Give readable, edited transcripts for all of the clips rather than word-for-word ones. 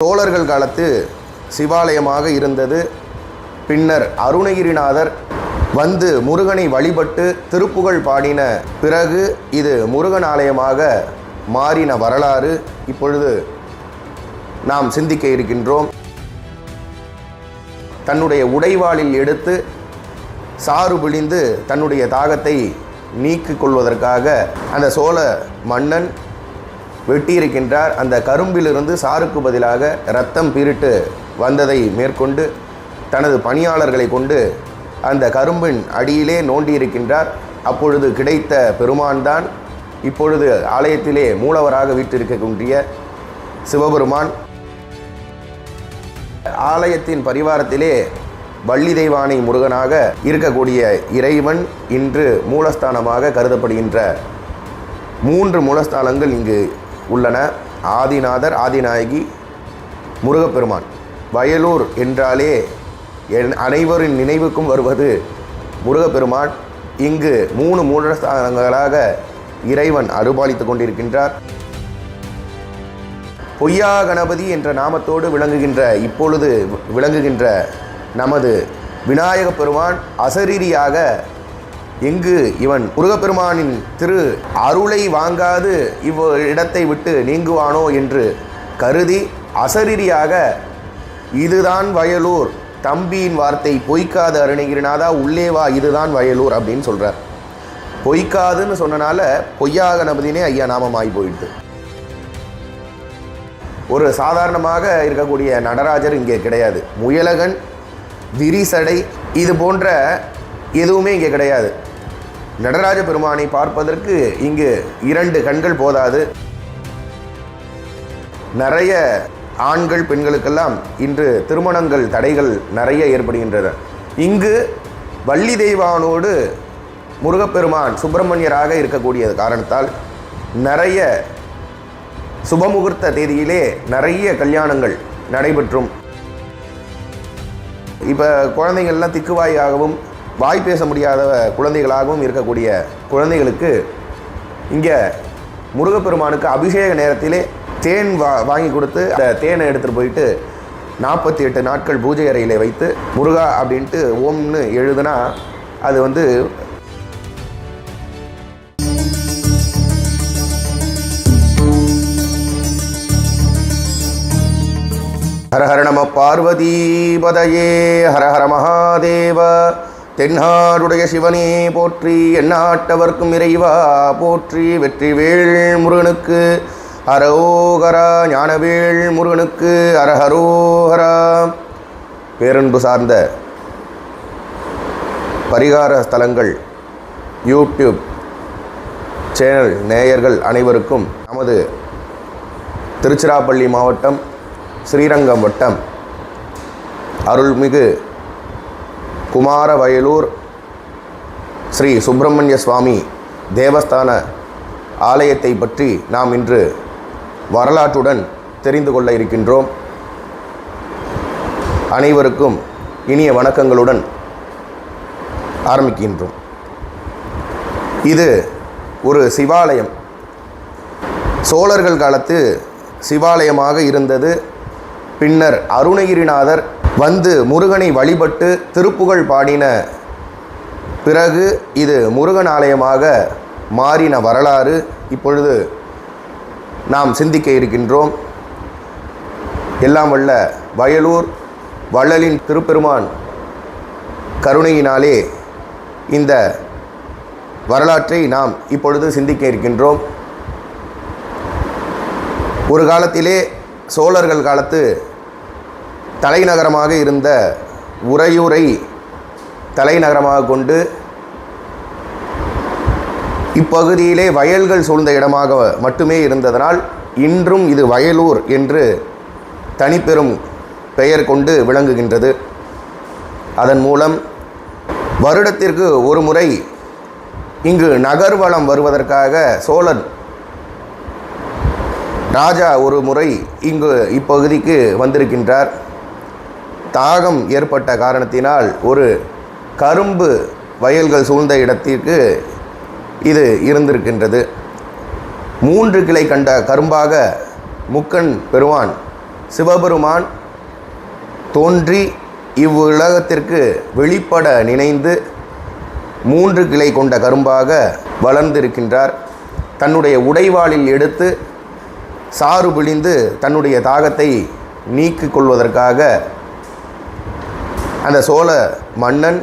சோழர்கள் காலத்து சிவாலயமாக இருந்தது. பின்னர் அருணகிரிநாதர் வந்து முருகனை வழிபட்டு திருப்புகழ் பாடின பிறகு இது முருகன் ஆலயமாக மாறின வரலாறு இப்பொழுது நாம் சிந்திக்க இருக்கின்றோம். தன்னுடைய உடைவாளில் எடுத்து சாறு பிழிந்து தன்னுடைய தாகத்தை நீக்கிக் கொள்வதற்காக அந்த சோழ மன்னன் வெட்டியிருக்கின்றார். அந்த கரும்பிலிருந்து சாருக்கு பதிலாக இரத்தம் பீரிட்டு வந்ததை மேற்கொண்டு தனது பணியாளர்களை கொண்டு அந்த கரும்பின் அடியிலே நோண்டியிருக்கின்றார். அப்பொழுது கிடைத்த பெருமான் தான் இப்பொழுது ஆலயத்திலே மூலவராக வீற்றிருக்கக்கூடிய சிவபெருமான். ஆலயத்தின் பரிவாரத்திலே வள்ளி தெய்வானை முருகனாக இருக்கக்கூடிய இறைவன் இன்று மூலஸ்தானமாக கருதப்படுகின்ற 3 மூலஸ்தானங்கள் இங்கு உள்ளன. ஆதிநாதர், ஆதிநாயகி, முருகப்பெருமான். வயலூர் என்றாலே அனைவரின் நினைவுக்கும் வருவது முருகப்பெருமான். இங்கு 3 மூலஸ்தானங்களாக இறைவன் அருள்பாலித்து கொண்டிருக்கின்றார். பொய்யா கணபதி என்ற நாமத்தோடு இப்பொழுது விளங்குகின்ற நமது விநாயக பெருமான் அசரீரியாக எங்கு இவன் முருகப்பெருமானின் திரு அருளை வாங்காது இடத்தை விட்டு நீங்குவானோ என்று கருதி அசரீரியாக இதுதான் வயலூர், தம்பியின் வார்த்தை பொய்க்காது அருணகிரிநாதா உள்ளே வா, இதுதான் வயலூர் அப்படின்னு சொல்கிறார். பொய்க்காதுன்னு சொன்னனால பொய்யா கணபதினே ஐயா நாமமாகி போயிடுது. ஒரு சாதாரணமாக இருக்கக்கூடிய நடராஜர் இங்கே கிடையாது. முயலகன், விரிசடை இது போன்ற எதுவுமே இங்கே கிடையாது. நடராஜ பெருமானை பார்ப்பதற்கு இங்கு 2 கண்கள் போதாது. நிறைய ஆண்கள் பெண்களுக்கெல்லாம் இன்று திருமணங்கள் தடைகள் நிறைய ஏற்படுகின்றன. இங்கு வள்ளி தெய்வானோடு முருகப்பெருமான் சுப்பிரமணியராக இருக்கக்கூடிய காரணத்தால் நிறைய சுபமுகூர்த்த தேதியிலே நிறைய கல்யாணங்கள் நடைபெற்றும். இப்போ குழந்தைகள்லாம் திக்குவாயாகவும் வாய் பேச முடியாத குழந்தைகளாகவும் இருக்கக்கூடிய குழந்தைகளுக்கு இங்கே முருகப்பெருமானுக்கு அபிஷேக நேரத்திலே தேன் வாங்கி கொடுத்து அந்த தேனை எடுத்துகிட்டு போயிட்டு 48 நாட்கள் பூஜை அறையில் வைத்து முருகா அப்படின்ட்டு ஓம்னு எழுதுனா அது ஹர ஹர நம பார்வதி பதயே ஹர ஹர மகாதேவ. தென்னாடுடைய சிவனே போற்றி, எந்நாட்டவர்க்கும் இறைவா போற்றி. வெற்றிவேல் முருகனுக்கு ஹரோஹரா, ஞானவேல் முருகனுக்கு ஹரஹரோஹரா. பேரன்பு சார்ந்த பரிகார ஸ்தலங்கள் யூடியூப் சேனல் நேயர்கள் அனைவருக்கும் நமது திருச்சிராப்பள்ளி மாவட்டம் ஸ்ரீரங்கம் வட்டம் அருள்மிகு குமாரவயலூர் ஸ்ரீ சுப்பிரமணிய சுவாமி தேவஸ்தான ஆலயத்தை பற்றி நாம் இன்று வரலாற்றுடன் தெரிந்து கொள்ள இருக்கின்றோம். அனைவருக்கும் இனிய வணக்கங்களுடன் ஆரம்பிக்கின்றோம். இது ஒரு சிவாலயம். சோழர்கள் காலத்து சிவாலயமாக இருந்தது. பின்னர் அருணகிரிநாதர் வந்து முருகனை வழிபட்டு திருப்புகழ் பாடின பிறகு இது முருகன் ஆலயமாக மாறின வரலாறு இப்பொழுது நாம் சிந்திக்க இருக்கின்றோம். எல்லாம் வல்ல வயலூர் வள்ளலின் திருப்பெருமான் கருணையினாலே இந்த வரலாற்றை நாம் இப்பொழுது சிந்திக்க இருக்கின்றோம். ஒரு காலத்திலே சோழர்கள் காலத்து தலைநகரமாக இருந்த உறையூரை தலைநகரமாக கொண்டு இப்பகுதியிலே வயல்கள் சூழ்ந்த இடமாக மட்டுமே இருந்ததனால் இன்றும் இது வயலூர் என்று தனிப்பெரும் பெயர் கொண்டு விளங்குகின்றது. அதன் மூலம் வருடத்திற்கு ஒரு முறை இங்கு நகர்வலம் வருவதற்காக சோழன் ராஜா ஒரு முறை இங்கு இப்பகுதிக்கு வந்திருக்கின்றார். தாகம் ஏற்பட்ட காரணத்தினால் ஒரு கரும்பு வயல்கள் சூழ்ந்த இடத்திற்கு இது இருந்திருக்கின்றது. 3 கிளை கண்ட கரும்பாக முக்கன் பெருமான் சிவபெருமான் தோன்றி இவ்வுலகத்திற்கு வெளிப்பட நினைந்து 3 கிளை கொண்ட கரும்பாக வளர்ந்திருக்கின்றார். தன்னுடைய உடைவாளில் எடுத்து சாறு பிழிந்து தன்னுடைய தாகத்தை நீக்கிக் கொள்வதற்காக அந்த சோழ மன்னன்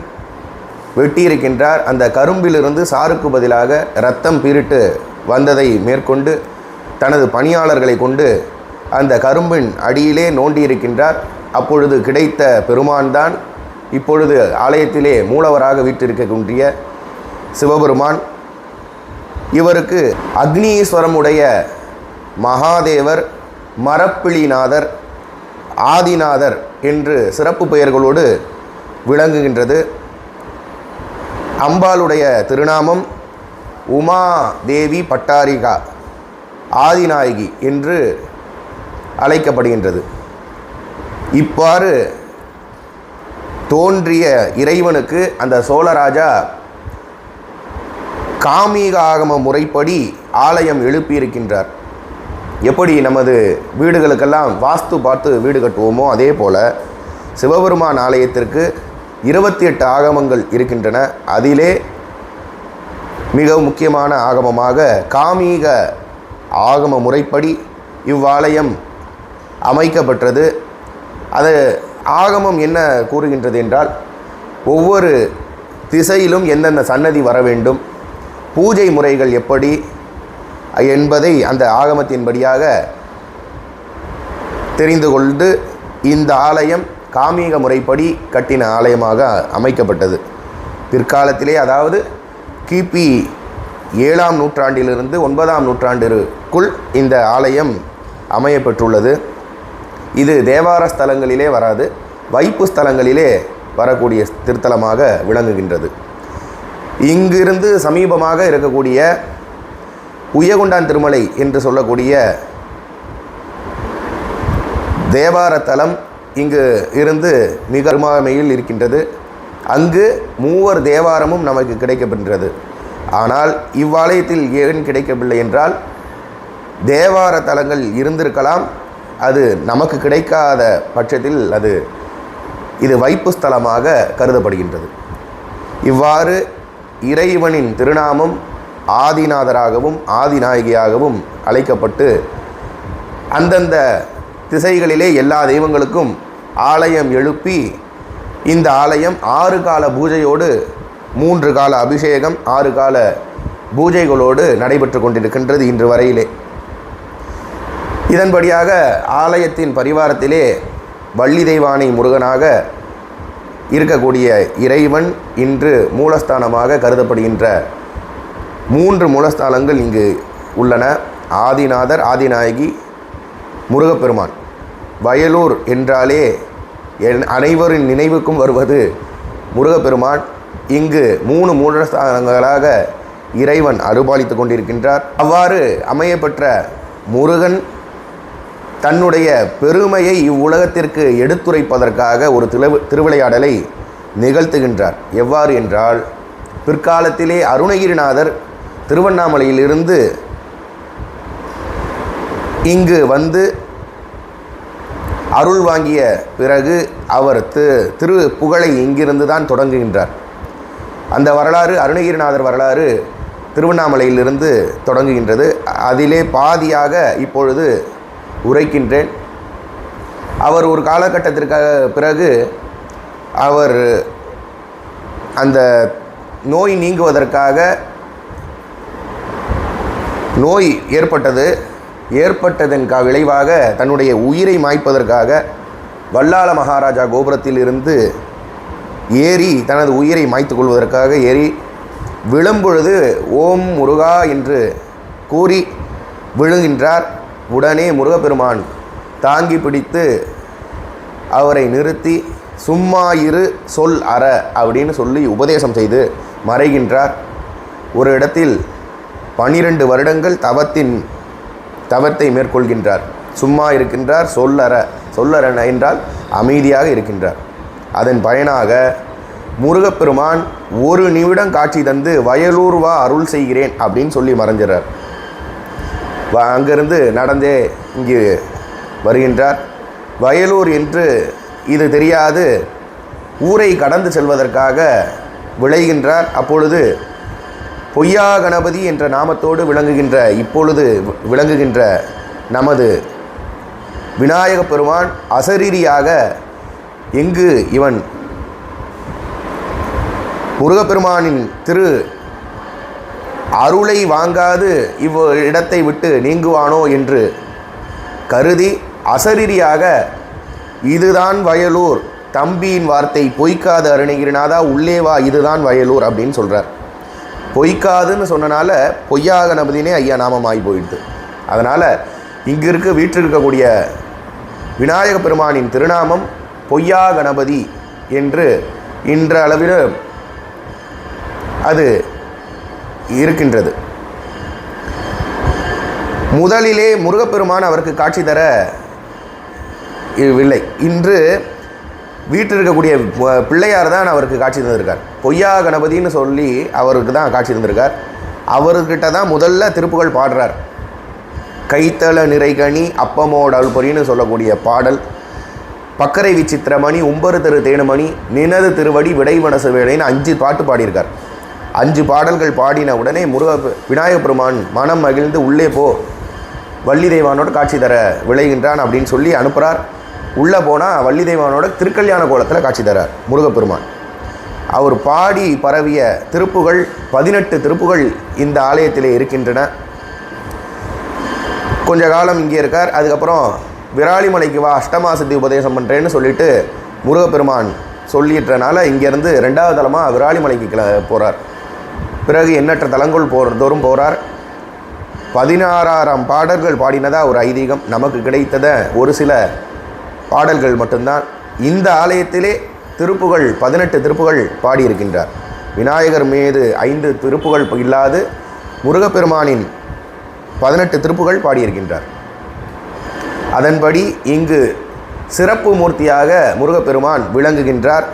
வெட்டியிருக்கின்றார். அந்த கரும்பிலிருந்து சாருக்கு பதிலாக இரத்தம் பீரிட்டு வந்ததை மேற்கொண்டு தனது பணியாளர்களை கொண்டு அந்த கரும்பின் அடியிலே நோண்டியிருக்கின்றார். அப்பொழுது கிடைத்த பெருமான் தான் இப்பொழுது ஆலயத்திலே மூலவராக வீற்றிருக்கக்கூடிய சிவபெருமான். இவருக்கு அக்னீஸ்வரமுடைய மகாதேவர், மரப்பிளிநாதர், ஆதிநாதர் என்று சிறப்பு பெயர்களோடு விளங்குகின்றது. அம்பாளுடைய திருநாமம் உமா தேவி பட்டாரிகா, ஆதிநாயகி என்று அழைக்கப்படுகின்றது. இவ்வாறு தோன்றிய இறைவனுக்கு அந்த சோழராஜா காமீக ஆகம முறைப்படி ஆலயம் எழுப்பியிருக்கின்றார். எப்படி நமது வீடுகளுக்கெல்லாம் வாஸ்து பார்த்து வீடு கட்டுவோமோ அதே போல் சிவபெருமான் ஆலயத்திற்கு 28 ஆகமங்கள் இருக்கின்றன. அதிலே மிக முக்கியமான ஆகமமாக காமீக ஆகம முறைப்படி இவ்வாலயம் அமைக்கப்பட்டது. அது ஆகமம் என்ன கூறுகின்றது என்றால், ஒவ்வொரு திசையிலும் எந்தெந்த சன்னதி வர வேண்டும், பூஜை முறைகள் எப்படி என்பதை அந்த ஆகமத்தின்படியாக தெரிந்து கொண்டு இந்த ஆலயம் காமீக முறைப்படி கட்டின ஆலயமாக அமைக்கப்பட்டது. பிற்காலத்திலே, அதாவது கிபி 7ஆம் நூற்றாண்டிலிருந்து 9ஆம் நூற்றாண்டிற்குள் இந்த ஆலயம் அமையப்பெற்றுள்ளது. இது தேவார ஸ்தலங்களிலே வராது, வைப்பு ஸ்தலங்களிலே வரக்கூடிய திருத்தலமாக விளங்குகின்றது. இங்கிருந்து சமீபமாக இருக்கக்கூடிய உய்யகொண்டான் திருமலை என்று சொல்லக்கூடிய தேவார தலம் இங்கு இருந்து மிக அருகாமையில் இருக்கின்றது. அங்கு 3 தேவாரமும் நமக்கு கிடைக்கப்பெறுகிறது. ஆனால் இவ்வாலயத்தில் ஏன் கிடைக்கவில்லை என்றால், தேவார தலங்கள் இருந்திருக்கலாம், அது நமக்கு கிடைக்காத பட்சத்தில் இது வைப்பு ஸ்தலமாக கருதப்படுகின்றது. இவ்வாறு இறைவனின் திருநாமம் ஆதிநாதராகவும் ஆதிநாயகியாகவும் அழைக்கப்பட்டு அந்தந்த திசைகளிலே எல்லா தெய்வங்களுக்கும் ஆலயம் எழுப்பி இந்த ஆலயம் 6 கால பூஜையோடு 3 கால அபிஷேகம் 6 கால பூஜைகளோடு நடைபெற்று கொண்டிருக்கின்றது இன்று வரையிலே. இதன்படியாக ஆலயத்தின் பரிவாரத்திலே வள்ளி தெய்வானை முருகனாக இருக்கக்கூடிய இறைவன் இன்று மூலஸ்தானமாக கருதப்படுகின்ற 3 மூலஸ்தானங்கள் இங்கு உள்ளன. ஆதிநாதர், ஆதிநாயகி, முருகப்பெருமான். வயலூர் என்றாலே அனைவரின் நினைவுக்கும் வருவது முருகப்பெருமான். இங்கு 3 மூலஸ்தானங்களாக இறைவன் அருள்பாலித்து கொண்டிருக்கின்றார். அவ்வாறு அமையப்பெற்ற முருகன் தன்னுடைய பெருமையை இவ்வுலகத்திற்கு எடுத்துரைப்பதற்காக ஒரு திருவிளையாடலை நிகழ்த்துகின்றார். எவ்வாறு என்றால், பிற்காலத்திலே அருணகிரிநாதர் திருவண்ணாமலையிலிருந்து இங்கு வந்து அருள் வாங்கிய பிறகு அவர் திரு புகழை இங்கிருந்து தான் தொடங்குகின்றார். அந்த வரலாறு, அருணகிரிநாதர் வரலாறு திருவண்ணாமலையிலிருந்து தொடங்குகின்றது. அதிலே பாதியாக இப்பொழுது உரைக்கின்றேன். அவர் ஒரு காலகட்டத்திற்காக பிறகு அவர் அந்த நோய் நீங்குவதற்காக நோய் ஏற்பட்டதன் விளைவாக தன்னுடைய உயிரை மாய்ப்பதற்காக வல்லாள மகாராஜா கோபுரத்தில் இருந்து ஏறி தனது உயிரை மாய்த்து கொள்வதற்காக ஏறி விழும்பொழுது ஓம் முருகா என்று கூறி விழுகின்றார். உடனே முருகப்பெருமான் தாங்கி பிடித்து அவரை நிறுத்தி சும்மா இரு சொல் அற அப்படின்னு சொல்லி உபதேசம் செய்து மறைகின்றார். ஒரு இடத்தில் 12 வருடங்கள் தவத்தை மேற்கொள்கின்றார். சும்மா இருக்கின்றார். சொல்லற என்றால் அமைதியாக இருக்கின்றார். அதன் பயனாக முருகப்பெருமான் 1 நிமிடம் காட்சி தந்து வயலூர் வா அருள் செய்கிறேன் அப்படின்னு சொல்லி மறைஞ்சிறார். அங்கிருந்து நடந்தே இங்கு வருகின்றார். வயலூர் என்று இது தெரியாது ஊரை கடந்து செல்வதற்காக விளைகின்றார். அப்பொழுது பொய்யா கணபதி என்ற நாமத்தோடு இப்பொழுது விளங்குகின்ற நமது விநாயக பெருமான் அசரீரியாக எங்கு இவன் முருகப்பெருமானின் திரு அருளை வாங்காது இடத்தை விட்டு நீங்குவானோ என்று கருதி அசரீரியாக இதுதான் வயலூர், தம்பியின் வார்த்தை பொய்க்காது அருணகிரிநாதா உள்ளே வா, இதுதான் வயலூர் அப்படின்னு சொல்கிறார். பொய்க்காதுன்னு சொன்னனால பொய்யா கணபதினே ஐயா நாமமாகி போயிடுது. அதனால் இங்கு வீட்டில் இருக்கக்கூடிய விநாயக பெருமானின் திருநாமம் பொய்யா கணபதி என்று இன்றளவில் அது இருக்கின்றது. முதலிலே முருகப்பெருமான் அவருக்கு காட்சி தர இல்லை. இன்று வீட்டில் இருக்கக்கூடிய பிள்ளையார் தான் அவருக்கு காட்சி தந்திருக்கார். பொய்யா கணபதின்னு சொல்லி அவருக்கு தான் காட்சி தந்திருக்கார். அவர்கிட்ட தான் முதல்ல திருப்புகழ் பாடுறார். கைத்தள நிறைகனி அப்பமோடு அல்பொரின்னு சொல்லக்கூடிய பாடல், பக்கரை விசித்திரமணி உம்பரு திரு தேனுமணி நினது திருவடி விடைமனசு வேலைன்னு 5 பாட்டு பாடியிருக்கார். 5 பாடல்கள் பாடின உடனே விநாயக பெருமான் மனம் மகிழ்ந்து உள்ளே போ, வள்ளி தெய்வானோட காட்சி தர விளைகின்றான் அப்படின்னு சொல்லி அனுப்புகிறார். உள்ளே போனால் வள்ளி தெய்வானோட திருக்கல்யாண கோலத்தில் காட்சி தரார் முருகப்பெருமான். அவர் பாடி பரவிய திருப்புகள் 18 திருப்புகள் இந்த ஆலயத்திலே இருக்கின்றன. கொஞ்ச காலம் இங்கே இருக்கார். அதுக்கப்புறம் விராலிமலைக்கு வா, அஷ்டமா சித்தி உபதேசம் பண்ணுறேன்னு சொல்லிட்டு முருகப்பெருமான் சொல்லிட்டுறனால இங்கேருந்து 2வது தலமாக விராலிமலைக்கு போகிறார். பிறகு எண்ணற்ற தலங்கள் தோறும் போகிறார். 16,000 பாடல்கள் பாடினதாக ஒரு ஐதீகம். நமக்கு கிடைத்தத ஒரு சில பாடல்கள் மட்டும்தான். இந்த ஆலயத்திலே திருப்புகள் 18 திருப்புகள் பாடியிருக்கின்றார். விநாயகர் மீது 5 திருப்புகள் இல்லாது முருகப்பெருமானின் 18 திருப்புகள் பாடியிருக்கின்றார். அதன்படி இங்கு சிறப்பு மூர்த்தியாக முருகப்பெருமான் விளங்குகின்றார்.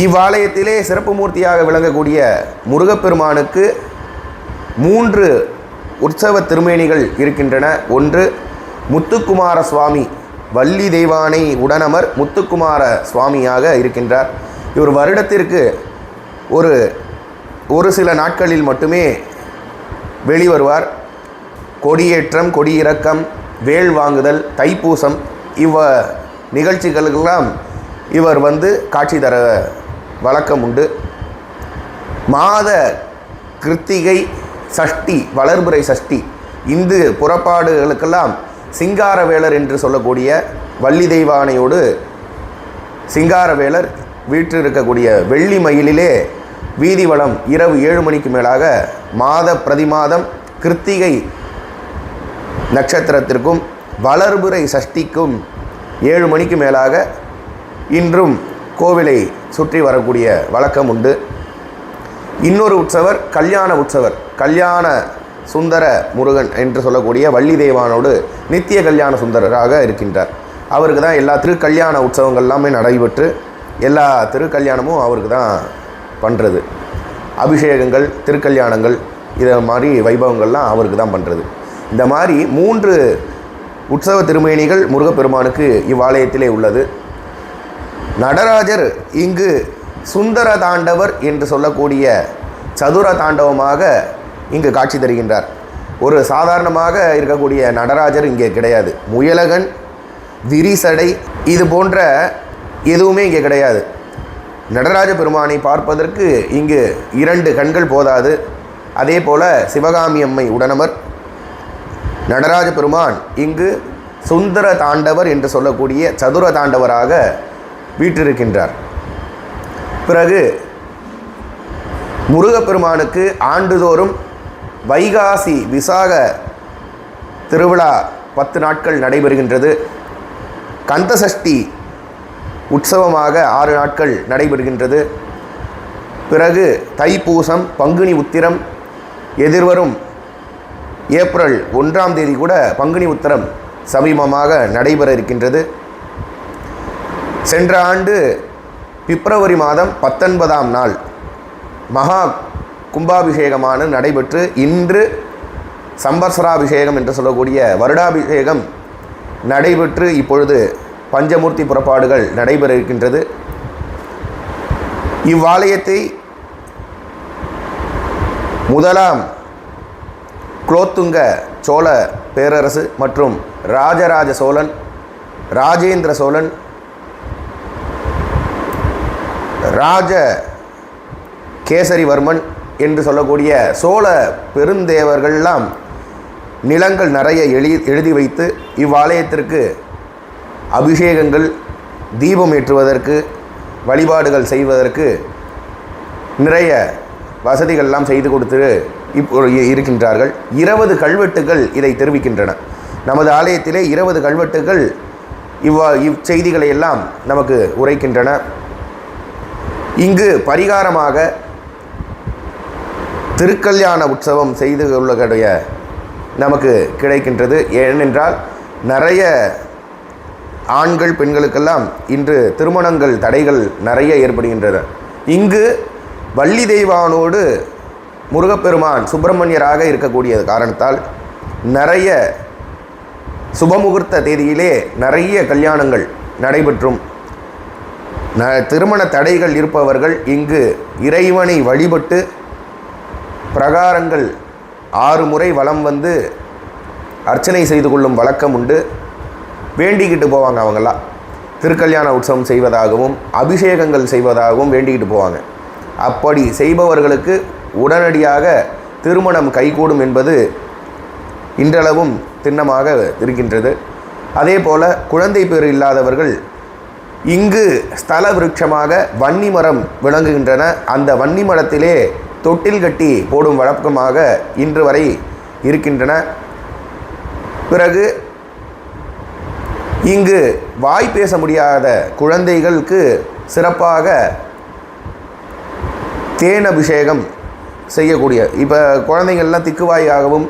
இவ்வாலயத்திலே சிறப்பு மூர்த்தியாக விளங்கக்கூடிய முருகப்பெருமானுக்கு 3 உற்சவ திருமேனிகள் இருக்கின்றன. ஒன்று முத்துக்குமார சுவாமி, வள்ளி தெய்வானை உடனமர் முத்துக்குமார சுவாமியாக இருக்கின்றார். இவர் வருடத்திற்கு ஒரு சில நாட்களில் மட்டுமே வெளிவருவார். கொடியேற்றம், கொடியிறக்கம், வேல் வாங்குதல், தைப்பூசம் நிகழ்ச்சிகளுக்கெல்லாம் இவர் காட்சி தர வழக்கம் உண்டு. மாத கிருத்திகை சஷ்டி, வளர்புரை சஷ்டி, இந்து புறப்பாடுகளுக்கெல்லாம் சிங்காரவேலர் என்று சொல்லக்கூடிய வள்ளி தெய்வானையோடு சிங்காரவேலர் வீட்டில் இருக்கக்கூடிய வெள்ளி மயிலிலே வீதி வளம் இரவு 7 மணிக்கு மேலாக பிரதிமாதம் கிருத்திகை நட்சத்திரத்திற்கும் வளர்புரை சஷ்டிக்கும் 7 மணிக்கு மேலாக இன்றும் கோவிலை சுற்றி வரக்கூடிய வழக்கம் உண்டு. இன்னொரு உற்சவர் கல்யாண உற்சவர், கல்யாண சுந்தர முருகன் என்று சொல்லக்கூடிய வள்ளி தெய்வானோடு நித்திய கல்யாண சுந்தரராக இருக்கின்றார். அவருக்கு தான் எல்லா திருக்கல்யாண உற்சவங்கள் எல்லாமே நடைபெற்று எல்லா திருக்கல்யாணமும் அவருக்கு தான் பண்ணுறது. அபிஷேகங்கள், திருக்கல்யாணங்கள், இதை மாதிரி வைபவங்கள்லாம் அவருக்கு தான் பண்ணுறது. இந்த மாதிரி 3 உற்சவ திருமேனிகள் முருகப்பெருமானுக்கு இவ்வாலயத்திலே உள்ளது. நடராஜர் இங்கு சுந்தர தாண்டவர் என்று சொல்லக்கூடிய சதுர தாண்டவமாக இங்கு காட்சி தருகின்றார். ஒரு சாதாரணமாக இருக்கக்கூடிய நடராஜர் இங்கே கிடையாது. முயலகன், விரிசடை இது போன்ற எதுவுமே இங்கே கிடையாது. நடராஜ பெருமானை பார்ப்பதற்கு இங்கு 2 கண்கள் போதாது. அதே போல சிவகாமி அம்மை உடனமர், நடராஜ பெருமான் இங்கு சுந்தர தாண்டவர் என்று சொல்லக்கூடிய சதுர தாண்டவராக வீற்றிருக்கின்றார். பிறகு முருகப்பெருமானுக்கு ஆண்டுதோறும் வைகாசி விசாக திருவிழா 10 நாட்கள் நடைபெறுகின்றது. கந்தசஷ்டி உற்சவமாக 6 நாட்கள் நடைபெறுகின்றது. பிறகு தைப்பூசம், பங்குனி உத்திரம், எதிர்வரும் ஏப்ரல் 1ஆம் தேதி கூட பங்குனி உத்திரம் சமீபமாக நடைபெற இருக்கின்றது. சென்ற ஆண்டு பிப்ரவரி மாதம் 19ஆம் நாள் மகா கும்பாபிஷேகமான நடைபெற்று இன்று சம்பத்சராபிஷேகம் என்று சொல்லக்கூடிய வருடாபிஷேகம் நடைபெற்று இப்பொழுது பஞ்சமூர்த்தி புறப்பாடுகள் நடைபெற இருக்கின்றது. இவ்வாலயத்தை முதலாம் குலோத்துங்க சோழ பேரரசு மற்றும் ராஜராஜ சோழன், ராஜேந்திர சோழன், ராஜ கேசரிவர்மன் என்று சொல்லக்கூடிய சோழ பெருந்தேவர்கள்லாம் நிலங்கள் நிறைய எழுதி வைத்து இவ்வாலயத்திற்கு அபிஷேகங்கள், தீபம் ஏற்றுவதற்கு, வழிபாடுகள் செய்வதற்கு நிறைய வசதிகள்லாம் செய்து கொடுத்து இருக்கின்றார்கள். 20 கல்வெட்டுகள் இதை தெரிவிக்கின்றன. நமது ஆலயத்திலே 20 கல்வெட்டுகள் இச்செய்திகளை எல்லாம் நமக்கு உரைக்கின்றன. இங்கு பரிகாரமாக திருக்கல்யாண உற்சவம் செய்து கொள்ளக்கூடிய நமக்கு கிடைக்கின்றது. ஏனென்றால் நிறைய ஆண்கள் பெண்களுக்கெல்லாம் இன்று திருமணங்கள் தடைகள் நிறைய ஏற்படுகின்றன. இங்கு வள்ளி தெய்வானோடு முருகப்பெருமான் சுப்பிரமணியராக இருக்கக்கூடிய காரணத்தால் நிறைய சுபமுகூர்த்த தேதியிலே நிறைய கல்யாணங்கள் நடைபெற்றும் திருமண தடைகள் இருப்பவர்கள் இங்கு இறைவனை வழிபட்டு பிரகாரங்கள் 6 முறை வலம் வந்து அர்ச்சனை செய்து கொள்ளும் வழக்கம் உண்டு. வேண்டிக்கிட்டு போவாங்க. அவங்களாம் திருக்கல்யாண உற்சவம் செய்வதாகவும் அபிஷேகங்கள் செய்வதாகவும் வேண்டிக்கிட்டு போவாங்க. அப்படி செய்பவர்களுக்கு உடனடியாக திருமணம் கைகூடும் என்பது இன்றளவும் திண்ணமாக இருக்கின்றது. அதே போல குழந்தை பேறு இல்லாதவர்கள் இங்கு ஸ்தல விருட்சமாக வன்னி மரம் விளங்குகின்றன. அந்த வன்னி மரத்திலே தொட்டில் கட்டி போடும் வழக்கமாக இன்று வரை இருக்கின்றன. பிறகு இங்கு வாய் பேச முடியாத குழந்தைகளுக்கு சிறப்பாக தேன் அபிஷேகம் செய்யக்கூடிய, இப்போ குழந்தைகள்லாம் திக்குவாயாகவும்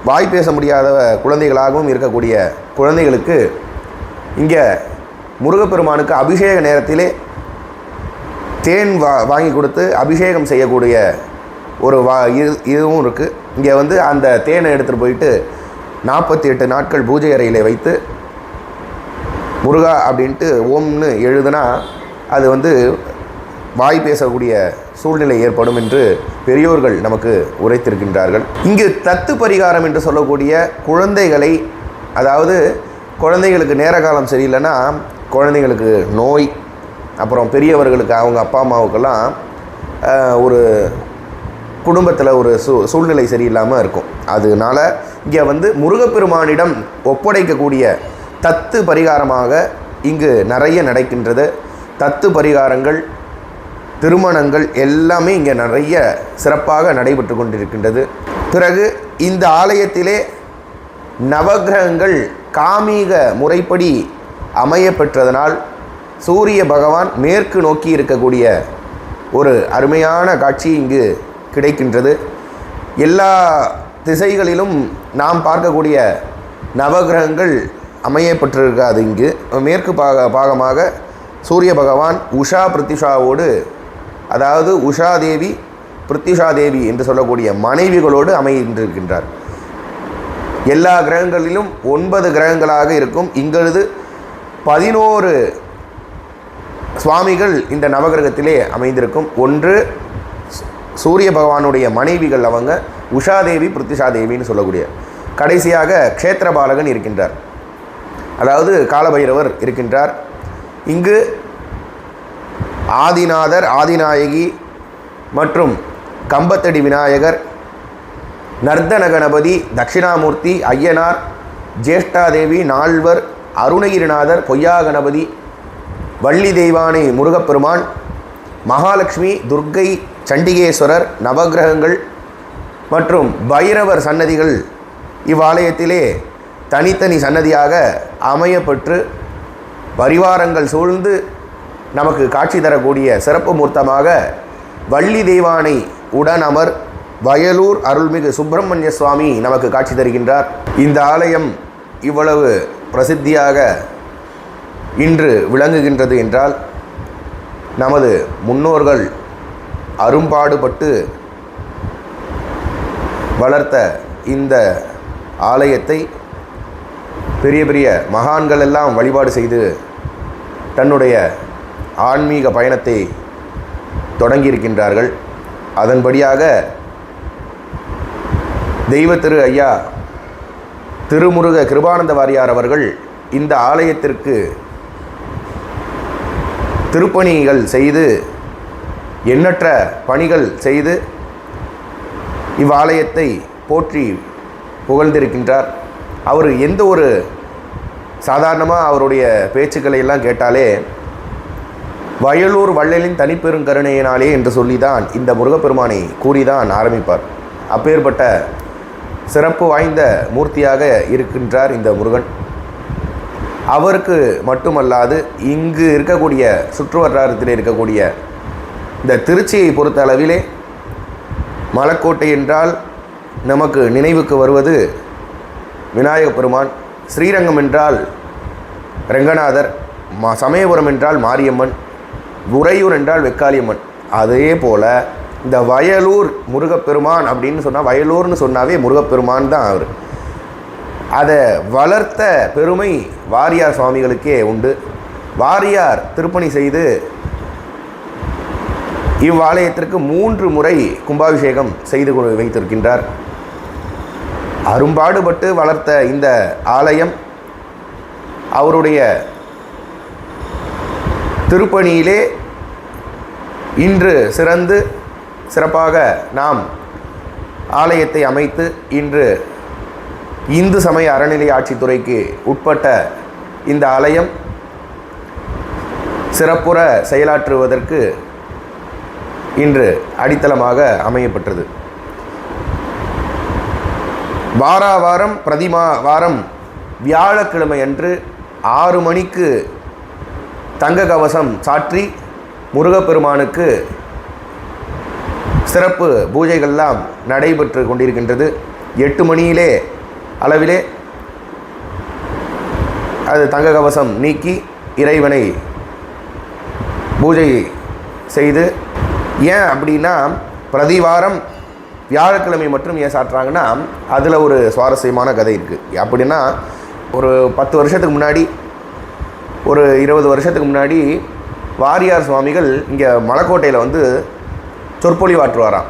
வாய் பேச முடியாத குழந்தைகளாகவும் இருக்கக்கூடிய குழந்தைகளுக்கு இங்கே முருகப்பெருமானுக்கு அபிஷேக நேரத்திலே தேன் வாங்கி கொடுத்து அபிஷேகம் செய்யக்கூடிய ஒரு இதுவும் இருக்குது. இங்கே வந்து அந்த தேனை எடுத்துகிட்டு போயிட்டு 48 நாட்கள் பூஜை அறையில் வைத்து முருகா அப்படின்ட்டு ஓம்னு எழுதுனா அது வந்து வாய் பேசக்கூடிய சூழ்நிலை ஏற்படும் என்று பெரியோர்கள் நமக்கு உரைத்திருக்கின்றார்கள். இங்கு தத்து பரிகாரம் என்று சொல்லக்கூடிய குழந்தைகளை, அதாவது குழந்தைகளுக்கு நேர காலம் சரியில்லைன்னா குழந்தைங்களுக்கு நோய், அப்புறம் பெரியவர்களுக்கு அவங்க அப்பா அம்மாவுக்கெல்லாம் ஒரு குடும்பத்தில் ஒரு சூழ்நிலை சரியில்லாமல் இருக்கும். அதனால் இங்கே வந்து முருகப்பெருமானிடம் ஒப்படைக்கக்கூடிய தத்து பரிகாரமாக இங்கு நிறைய நடக்கின்றது. தத்து பரிகாரங்கள், திருமணங்கள் எல்லாமே இங்கே நிறைய சிறப்பாக நடைபெற்று கொண்டிருக்கின்றது. பிறகு இந்த ஆலயத்திலே நவகிரகங்கள் காமீக முறைப்படி அமைய பெற்றதனால் சூரிய பகவான் மேற்கு நோக்கி இருக்கக்கூடிய ஒரு அருமையான காட்சி இங்கு கிடைக்கின்றது. எல்லா திசைகளிலும் நாம் பார்க்கக்கூடிய நவகிரகங்கள் அமையப்பட்டிருக்காது. இங்கு மேற்கு பாகமாக சூரிய பகவான் உஷா பிருத்திஷாவோடு, அதாவது உஷா தேவி பிருத்திஷா தேவி என்று சொல்லக்கூடிய மனைவிகளோடு அமைந்திருக்கின்றார். எல்லா கிரகங்களிலும் 9 கிரகங்களாக இருக்கும். இங்கொழுது 11 சுவாமிகள் இந்த நவகிரகத்திலே அமைந்திருக்கும். ஒன்று சூரிய பகவானுடைய மனைவிகள், அவங்க உஷாதேவி பிருத்திஷாதேவின்னு சொல்லக்கூடிய. கடைசியாக க்ஷேத்திரபாலகன் இருக்கின்றார், அதாவது காலபைரவர் இருக்கின்றார். இங்கு ஆதிநாதர், ஆதிநாயகி மற்றும் கம்பத்தடி விநாயகர், நர்தன கணபதி, தட்சிணாமூர்த்தி, ஐயனார், ஜேஷ்டாதேவி, நால்வர், அருணகிரிநாதர், பொய்யா கணபதி, வள்ளி தெய்வானை முருகப்பெருமான், மகாலட்சுமி, துர்க்கை, சண்டிகேஸ்வரர், நவகிரகங்கள் மற்றும் பைரவர் சன்னதிகள் இவ்வாலயத்திலே தனித்தனி சன்னதியாக அமையப்பெற்று பரிவாரங்கள் சூழ்ந்து நமக்கு காட்சி தரக்கூடிய சிறப்பு மூர்த்தமாக வள்ளி தெய்வானை உடன் அமர் வயலூர் அருள்மிகு சுப்பிரமணிய சுவாமி நமக்கு காட்சி தருகின்றார். இந்த ஆலயம் இவ்வளவு பிரசித்தியாக இன்று விளங்குகின்றது என்றால் நமது முன்னோர்கள் அரும்பாடுபட்டு வளர்த்த இந்த ஆலயத்தை பெரிய பெரிய மகான்கள் எல்லாம் வழிபாடு செய்து தன்னுடைய ஆன்மீக பயணத்தை தொடங்கியிருக்கின்றார்கள். அதன்படியாக தெய்வ திரு ஐயா திருமுருக கிருபானந்த வாரியார் அவர்கள் இந்த ஆலயத்திற்கு திருப்பணிகள் செய்து எண்ணற்ற பணிகள் செய்து இவ்வாலயத்தை போற்றி புகழ்ந்திருக்கின்றார். அவர் எந்த ஒரு சாதாரணமாக அவருடைய பேச்சுக்களை எல்லாம் கேட்டாலே வயலூர் வள்ளலின் தனிப்பெருங்கருணையினாலே என்று சொல்லிதான் இந்த முருகப்பெருமானை கூறிதான் ஆரம்பிப்பார். அப்பேற்பட்ட சிறப்பு வாய்ந்த மூர்த்தியாக இருக்கின்றார் இந்த முருகன். அவருக்கு மட்டுமல்லாது இங்கு இருக்கக்கூடிய சுற்று வட்டாரத்தில் இருக்கக்கூடிய இந்த திருச்சியை பொறுத்த அளவிலே மலைக்கோட்டை என்றால் நமக்கு நினைவுக்கு வருவது விநாயகப் பெருமான், ஸ்ரீரங்கம் என்றால் ரெங்கநாதர், சமயபுரம் என்றால் மாரியம்மன், உறையூர் என்றால் வெக்காளியம்மன். அதே போல் இந்த வயலூர் முருகப்பெருமான் அப்படின்னு சொன்னால், வயலூர்னு சொன்னாவே முருகப்பெருமான் தான் அவர். அதை வளர்த்த பெருமை வாரியார் சுவாமிகளுக்கே உண்டு. வாரியார் திருப்பணி செய்து இவ்வாலயத்திற்கு 3 முறை கும்பாபிஷேகம் செய்து வைத்திருக்கின்றார். அரும்பாடுபட்டு வளர்த்த இந்த ஆலயம் அவருடைய திருப்பணியிலே இன்று சிறப்பாக நாம் ஆலயத்தை அமைத்து இன்று இந்து சமய அறநிலை ஆட்சித்துறைக்கு உட்பட்ட இந்த ஆலயம் சிறப்புற செயலாற்றுவதற்கு இன்று அடித்தளமாக அமையப்பட்டது. வாரம் வாரம் வியாழக்கிழமை அன்று 6 மணிக்கு தங்க கவசம் சாற்றி முருகப்பெருமானுக்கு சிறப்பு பூஜைகள்லாம் நடைபெற்று கொண்டிருக்கின்றது. 8 மணியிலே அளவிலே அது தங்க கவசம் நீக்கி இறைவனை பூஜை செய்து, ஏன் அப்படின்னா பிரதிவாரம் வியாழக்கிழமை மட்டும் ஏன் சாட்டுறாங்கன்னா அதில் ஒரு சுவாரஸ்யமான கதை இருக்குது. அப்படின்னா ஒரு 10 வருஷத்துக்கு முன்னாடி, ஒரு 20 வருஷத்துக்கு முன்னாடி வாரியார் சுவாமிகள் இங்கே மலைக்கோட்டையில் வந்து சொற்பொழிவாற்றுவாராம்.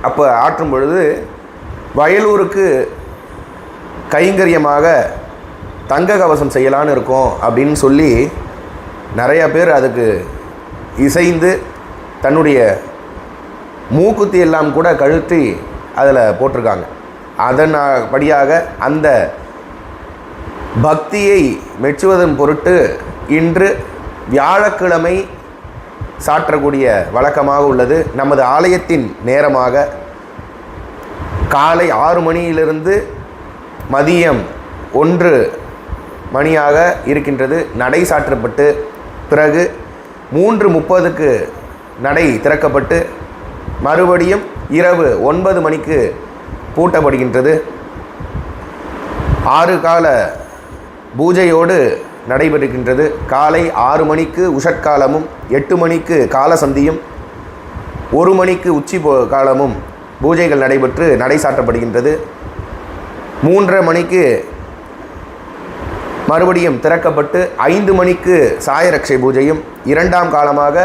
அப்போ ஆற்றும் பொழுது வயலூருக்கு கைங்கரியமாக தங்க கவசம் செய்யலான்னு இருக்கோம் அப்படின்னு சொல்லி நிறையா பேர் அதுக்கு இசைந்து தன்னுடைய மூக்குத்தி எல்லாம் கூட கழுத்தி அதில் போட்டிருக்காங்க. அதன்படியாக அந்த பக்தியை மெச்சுவதன் பொருட்டு இன்று வியாழக்கிழமை சாற்றக்கூடிய வழக்கமாக உள்ளது. நமது ஆலயத்தின் நேரமாக காலை 6 மணியிலிருந்து மதியம் 1 மணியாக இருக்கின்றது. நடை சாற்றப்பட்டு பிறகு 3:30க்கு நடை திறக்கப்பட்டு மறுபடியும் இரவு 9 மணிக்கு பூட்டப்படுகின்றது. 6 கால பூஜையோடு நடைபெறுகின்றது. காலை 6 மணிக்கு உஷற்காலமும், 8 மணிக்கு காலசந்தியும், 1 மணிக்கு உச்சி காலமும் பூஜைகள் நடைபெற்று நடை சாற்றப்படுகின்றது. 3:30 மணிக்கு மறுபடியும் திறக்கப்பட்டு 5 மணிக்கு சாயரக்ஷை பூஜையும், 2ஆம் காலமாக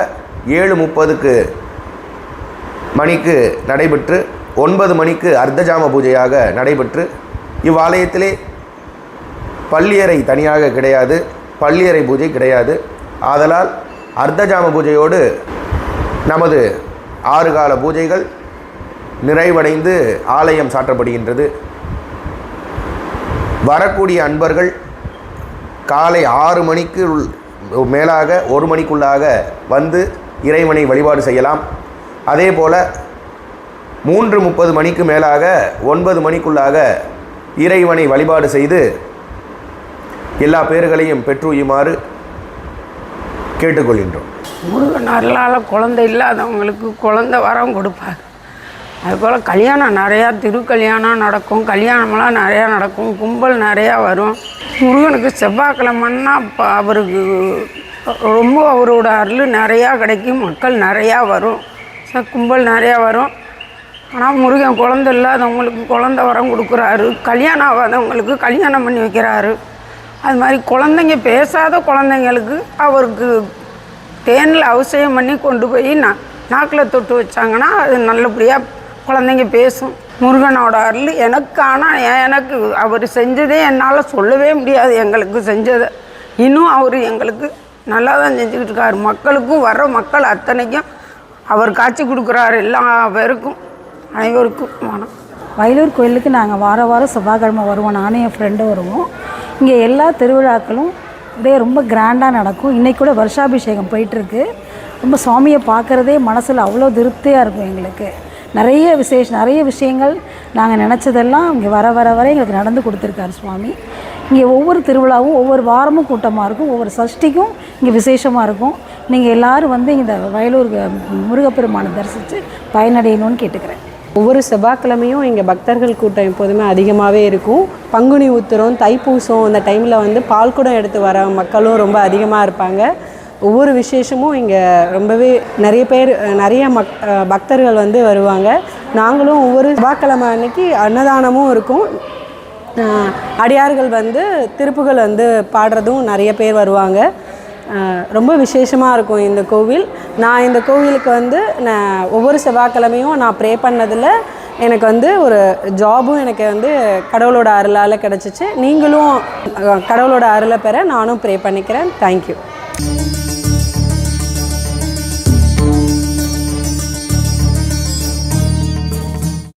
7:30 மணிக்கு நடைபெற்று 9 மணிக்கு அர்த்தஜாம பூஜையாக நடைபெற்று, இவ்வாலயத்திலே பள்ளியறை தனியாக கிடையாது, பள்ளியறை பூஜை கிடையாது. ஆதலால் அர்த்தஜாம பூஜையோடு நமது 6 கால பூஜைகள் நிறைவடைந்து ஆலயம் சாற்றப்படுகின்றது. வரக்கூடிய அன்பர்கள் காலை 6 மணிக்கு மேலாக 1 மணிக்குள்ளாக வந்து இறைவனை வழிபாடு செய்யலாம். அதே போல் 3:30 மணிக்கு மேலாக 9 மணிக்குள்ளாக இறைவனை வழிபாடு செய்து எல்லா பேர்களையும் பெற்றுயுமாறு கேட்டுக்கொள்கின்றோம். முருகன் அருளால் குழந்தை இல்லாதவங்களுக்கு குழந்தை வரம் கொடுப்பார். அதுபோல் கல்யாணம் நிறையா, திருக்கல்யாணம் நடக்கும், கல்யாணமெல்லாம் நிறையா நடக்கும், கும்பல் நிறையா வரும். முருகனுக்கு செவ்வாய்க்கிழமைன்னா அவருக்கு ரொம்ப அவரோட அருள் நிறையா கிடைக்கும், மக்கள் நிறையா வரும், கும்பல் நிறையா வரும். ஆனால் முருகன் குழந்தை இல்லாதவங்களுக்கு குழந்தை வரம் கொடுக்குறாரு, கல்யாணம் ஆகாதவங்களுக்கு கல்யாணம் பண்ணி வைக்கிறாரு. அது மாதிரி குழந்தைங்க பேசாத குழந்தைங்களுக்கு அவருக்கு தேனில் அவசியம் பண்ணி கொண்டு போய் நாக்கில் தொட்டு வச்சாங்கன்னா அது நல்லபடியாக குழந்தைங்க பேசும். முருகனோட அருள் எனக்கு. ஆனால் எனக்கு அவர் செஞ்சதே என்னால் சொல்லவே முடியாது. எங்களுக்கு செஞ்சதை இன்னும் அவர் எங்களுக்கு நல்லா தான் செஞ்சுக்கிட்டு இருக்கார். மக்களுக்கும் வர்ற மக்கள் அத்தனைக்கும் அவர் காட்சி கொடுக்குறாரு. எல்லா பேருக்கும் அனைவருக்கும் வணக்கம். வயலூர் கோயிலுக்கு நாங்கள் வாரம் செவ்வாய்க்கிழமை வருவோம். நானும் என் ஃப்ரெண்டும் வருவோம். இங்கே எல்லா திருவிழாக்களும் அப்படியே ரொம்ப கிராண்டாக நடக்கும். இன்றைக்கி கூட வருஷாபிஷேகம் போயிட்டுருக்கு. ரொம்ப சுவாமியை பார்க்குறதே மனசில் அவ்வளோ திருப்தியாக இருக்கும் எங்களுக்கு. நிறைய விஷயங்கள் நாங்கள் நினச்சதெல்லாம் இங்கே வர எங்களுக்கு நடந்து கொடுத்துருக்காரு சுவாமி. இங்கே ஒவ்வொரு திருவிழாவும் ஒவ்வொரு வாரமும் கூட்டமாக இருக்கும். ஒவ்வொரு சஷ்டிக்கும் இங்கே விசேஷமாக இருக்கும். நீங்கள் எல்லோரும் வந்து இந்த வயலூர் முருகப்பெருமானை தரிசித்து பயனடையணும்னு கேட்டுக்கிறேன். ஒவ்வொரு செவ்வாய்க்கிழமையும் இங்கே பக்தர்கள் கூட்டம் எப்போதுமே அதிகமாகவே இருக்கும். பங்குனி உத்திரம், தைப்பூசம் இந்த டைமில் வந்து பால்குடம் எடுத்து வர மக்களும் ரொம்ப அதிகமாக இருப்பாங்க. ஒவ்வொரு விசேஷமும் இங்கே ரொம்பவே நிறைய பக்தர்கள் வந்து வருவாங்க. நாங்களும் ஒவ்வொரு செவ்வாய்க்கிழமை அன்னைக்கு அன்னதானமும் இருக்கும். அடியார்கள் வந்து திருப்புகள் வந்து பாடுறதும் நிறைய பேர் வருவாங்க. ரொம்ப விசேஷமாக இருக்கும் இந்த கோவில். நான் இந்த கோவிலுக்கு வந்து ஒவ்வொரு செவ்வாய்க்கிழமையும் நான் ப்ரே பண்ணதில் எனக்கு வந்து ஒரு ஜாபும் எனக்கு வந்து கடவுளோட அருளால் கிடச்சிச்சு. நீங்களும் கடவுளோட அருளை பெற நானும் ப்ரே பண்ணிக்கிறேன். தேங்க்யூ.